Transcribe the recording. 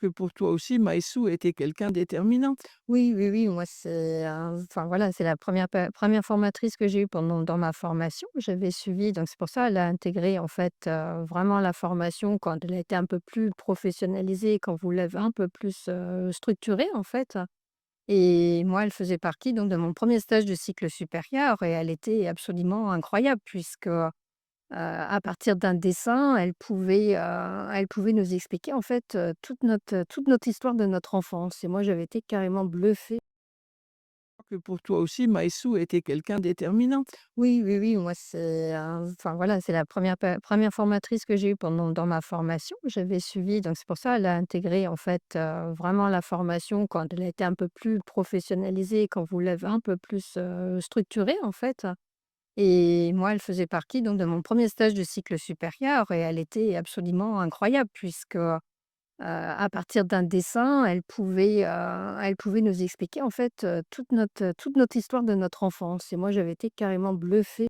Que pour toi aussi, Maïssou était quelqu'un déterminant? Oui, oui, oui, moi, enfin, voilà, c'est la première formatrice que j'ai eue pendant dans ma formation. J'avais suivi donc c'est pour ça, elle a intégré, en fait, vraiment la formation quand elle a été un peu plus professionnalisée, quand vous l'avez un peu plus, structurée, en fait. Et moi, elle faisait partie donc de mon premier stage de cycle supérieur et elle était absolument incroyable puisque, à partir d'un dessin, elle pouvait nous expliquer en fait, toute notre histoire de notre enfance et moi j'avais été carrément bluffée. Que pour toi aussi, Maïssou était quelqu'un déterminant? Oui, oui, oui, moi enfin voilà, c'est la première formatrice que j'ai eue pendant dans ma formation. J'avais suivi donc c'est pour ça, elle a intégré en fait, vraiment la formation quand elle a été un peu plus professionnalisée, quand vous l'avez un peu plus, structurée en fait. Et moi, elle faisait partie donc de mon premier stage de cycle supérieur et elle était absolument incroyable puisque, à partir d'un dessin, elle pouvait nous expliquer en fait, toute notre histoire de notre enfance et moi j'avais été carrément bluffée.